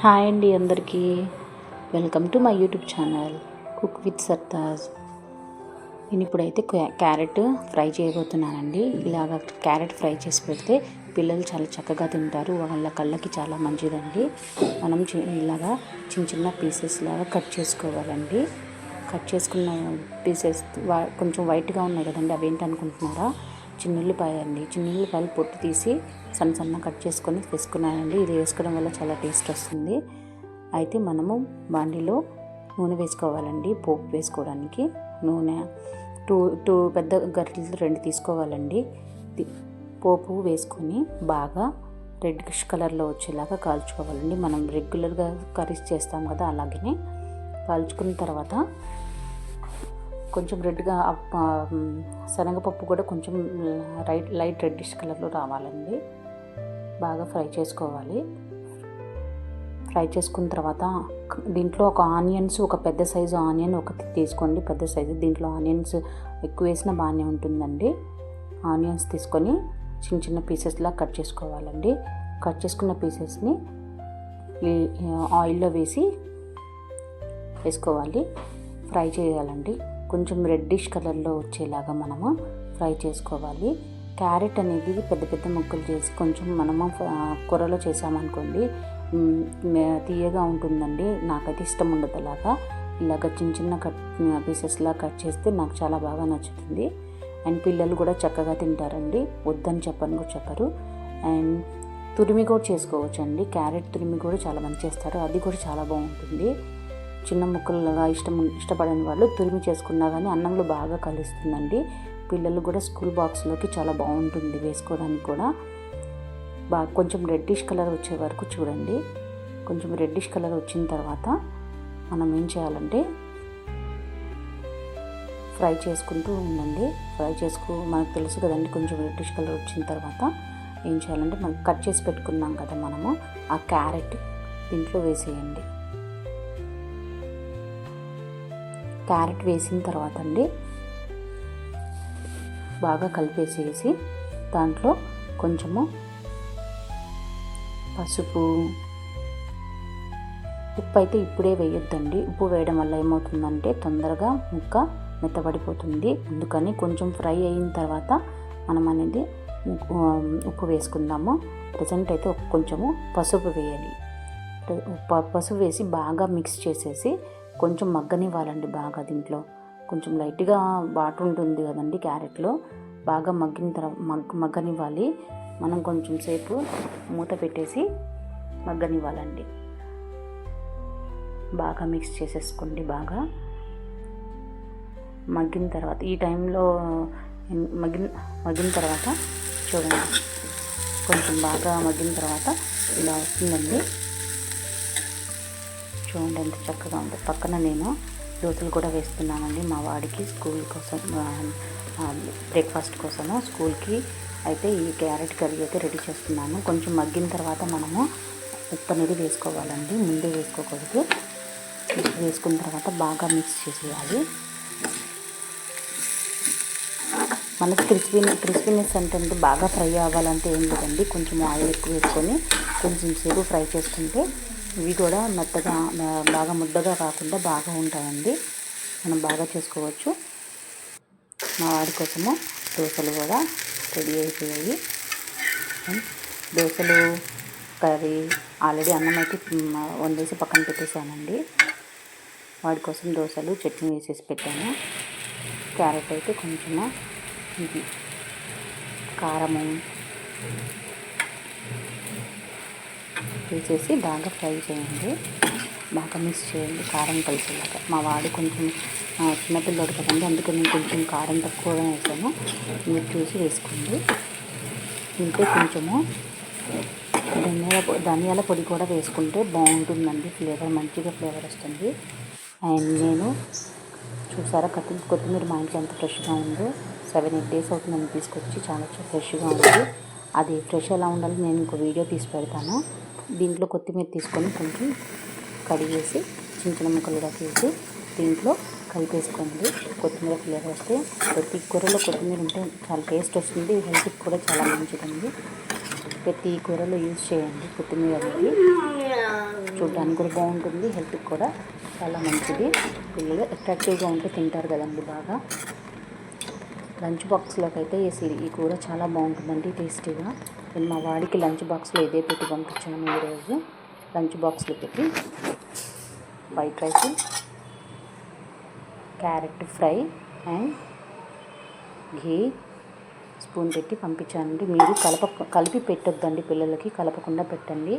Hi అండి అందరికీ. Welcome to my YouTube channel cook with Sartaj. నేను ఇప్పుడైతే క్యారెట్ ఫ్రై చేయబోతున్నానండి. ఇలాగ క్యారెట్ ఫ్రై చేసి పెడితే పిల్లలు చాలా చక్కగా తింటారు, వాళ్ళ కళ్ళకి చాలా మంచిదండి. మనం ఇలాగా చిన్న చిన్న పీసెస్ లాగా కట్ చేసుకోవాలండి. కట్ చేసుకున్న పీసెస్ కొంచెం వైట్గా ఉన్నాయి కదండి, అవి ఏంటనుకుంటున్నారా? చిన్నుల్లిపాయ అండి. చిన్నుల్లిపాయలు పొట్టు తీసి సన్న కట్ చేసుకొని వేసుకున్నానండి. ఇది వేసుకోవడం వల్ల చాలా టేస్ట్ వస్తుంది. అయితే మనము బాండీలో నూనె వేసుకోవాలండి. పోపు వేసుకోవడానికి నూనె టూ పెద్ద గరిటెలు 2 తీసుకోవాలండి. పోపు వేసుకొని బాగా రెడ్డిష్ కలర్లో వచ్చేలాగా కాల్చుకోవాలండి. మనం రెగ్యులర్గా కర్రీస్ చేస్తాం కదా, అలాగనే కాల్చుకున్న తర్వాత కొంచెం రెడ్గా శనగపప్పు కూడా కొంచెం లైట్ రెడ్డిష్ కలర్లో రావాలండి. బాగా ఫ్రై చేసుకోవాలి. ఫ్రై చేసుకున్న తర్వాత దీంట్లో ఒక పెద్ద సైజు ఆనియన్ ఒకటి తీసుకోండి, పెద్ద సైజు. దీంట్లో ఆనియన్స్ ఎక్కువ వేసినా బాగానే ఉంటుందండి. ఆనియన్స్ తీసుకొని చిన్న చిన్న పీసెస్లా కట్ చేసుకోవాలండి. కట్ చేసుకున్న పీసెస్ని ఆయిల్లో వేసుకోవాలి. ఫ్రై చేయాలండి. కొంచెం రెడ్డిష్ కలర్లో వచ్చేలాగా మనము ఫ్రై చేసుకోవాలి. క్యారెట్ అనేది పెద్ద పెద్ద ముక్కలు చేసి కొంచెం మనము కూరలో చేసామనుకోండి, తీయగా ఉంటుందండి. నాకైతే ఇష్టం ఉండదు అలాగా. ఇలాగ చిన్న పీసెస్లా కట్ చేస్తే నాకు చాలా బాగా నచ్చుతుంది. అండ్ పిల్లలు కూడా చక్కగా తింటారండి, వద్దని చెప్పరు. అండ్ తురిమి కూడా చేసుకోవచ్చు అండి. క్యారెట్ తురిమి కూడా చాలా మంది చేస్తారు, అది కూడా చాలా బాగుంటుంది. చిన్న ముక్కలుగా ఇష్టపడని వాళ్ళు తురిమి చేసుకున్నా కానీ అన్నంలో బాగా కలుస్తుందండి. పిల్లలు కూడా స్కూల్ బాక్స్లోకి చాలా బాగుంటుంది వేసుకోవడానికి కూడా. కొంచెం రెడ్డిష్ కలర్ వచ్చే వరకు చూడండి. కొంచెం రెడ్డిష్ కలర్ వచ్చిన తర్వాత మనం ఏం చేయాలంటే ఫ్రై చేసుకుంటూ ఉండండి. మనకు తెలుసు కదండి, కొంచెం రెడ్డిష్ కలర్ వచ్చిన తర్వాత ఏం చేయాలంటే మనం కట్ చేసి పెట్టుకున్నాం కదా మనము, ఆ క్యారెట్ దీంట్లో వేసేయండి. క్యారెట్ వేసిన తర్వాత అండి బాగా కలిపేసేసి దాంట్లో కొంచెము పసుపు, ఉప్పు అయితే ఇప్పుడే వేయొద్దండి. ఉప్పు వేయడం వల్ల ఏమవుతుందంటే తొందరగా ముక్క మెత్తబడిపోతుంది. అందుకని కొంచెం ఫ్రై అయిన తర్వాత మనం అనేది ఉప్పు వేసుకుందాము. ప్రజెంట్ అయితే కొంచెము పసుపు వేయాలి. పసుపు వేసి బాగా మిక్స్ చేసేసి కొంచెం మగ్గనివ్వాలండి. బాగా దీంట్లో కొంచెం లైట్గా వాటర్ ఉంటుంది కదండి క్యారెట్లో, బాగా మగ్గనివ్వాలి. మనం కొంచెం సేపు మూత పెట్టేసి మగ్గనివ్వాలండి. బాగా మిక్స్ చేసేసుకోండి. బాగా మగ్గిన తర్వాత ఈ టైంలో మగ్గిన తర్వాత చూడండి, కొంచెం బాగా మగ్గిన తర్వాత ఇలా వస్తుందండి. చూడండి ఎంత చక్కగా ఉంటుంది. పక్కన నేను దోశలు కూడా వేస్తున్నానండి మా వాడికి స్కూల్ కోసం, బ్రేక్ఫాస్ట్ కోసము. స్కూల్కి అయితే ఈ క్యారెట్ కర్రీ అయితే రెడీ చేస్తున్నాను. కొంచెం మగ్గిన తర్వాత మనము ఉప్పు అనేది వేసుకోవాలండి, ముందే వేసుకోకూడదు. వేసుకున్న తర్వాత బాగా మిక్స్ చేసేయాలి. మనకి క్రిస్పీనెస్ అంటే బాగా ఫ్రై అవ్వాలంటే ఏం లేదండి, కొంచెం ఆయిల్ ఎక్కువ వేసుకొని కొంచెం సేపు ఫ్రై చేసుకుంటే ఇవి కూడా మెత్తగా బాగా ముద్దగా కాకుండా బాగా ఉంటాయండి. మనం బాగా చేసుకోవచ్చు. మా వాడి కోసము దోశలు కూడా రెడీ అయిపోయాయి. దోశలు కర్రీ ఆల్రెడీ అన్నం అయితే వండేసి పక్కన పెట్టేశానండి. వాడి కోసం దోశలు చట్నీ వేసేసి పెట్టాను. క్యారెట్ అయితే కొంచెము ఇది కారము వేసేసి బాగా ఫ్రై చేయండి. బాగా మిక్స్ చేయండి కారం కలిసేలాగా. మా వాడు కొంచెం చిన్నపిల్లడు కదండి, అందుకే నేను కొంచెం కారం తక్కువగా వేసాను. మీరు చూసి వేసుకోండి. ఇంట్లో కొంచెము ధనియాల పొడి కూడా వేసుకుంటే బాగుంటుందండి, మంచిగా ఫ్లేవర్ వస్తుంది. అండ్ నేను చూసారా కొత్తిమీర మా ఇంట్లో ఎంత ఫ్రెష్గా ఉందో. 7-8 days అవుతుంది నేను తీసుకొచ్చి, చాలా ఫ్రెష్గా ఉంది. అది ఫ్రెష్ ఎలా ఉండాలి నేను ఇంకో వీడియో తీసి పెడతాను. దీంట్లో కొత్తిమీర తీసుకొని కొంచెం కడిగేసి చిన్న ముక్కలుగా తీసి దీంట్లో కలిపేసుకోండి. కొత్తిమీర ఫ్లేవర్ వస్తే ప్రతి కూరలో కొత్తిమీర ఉంటే చాలా టేస్ట్ వస్తుంది, హెల్త్కి కూడా చాలా మంచిదండి. ప్రతి కూరలో యూజ్ చేయండి కొత్తిమీర అనేది. చూడడానికి కూడా బాగుంటుంది, హెల్త్కి కూడా చాలా మంచిది. పిల్లలు అట్రాక్టివ్గా ఉంటే తింటారు కదండి బాగా. లంచ్ బాక్స్లోకి అయితే ఈ కూర చాలా బాగుంటుందండి, టేస్టీగా. నేను మా వాడికి లంచ్ బాక్స్లో ఇదే పెట్టి పంపించాను ఈరోజు. లంచ్ బాక్స్లో పెట్టి white rice, carrot fry and ghee spoon పెట్టి పంపించానండి. మీరు కలిపి పెట్టొద్దండి పిల్లలకి, కలపకుండా పెట్టండి,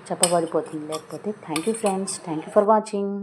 చెప్పబడిపోతుంది లేకపోతే. Thank you friends, thank you for watching.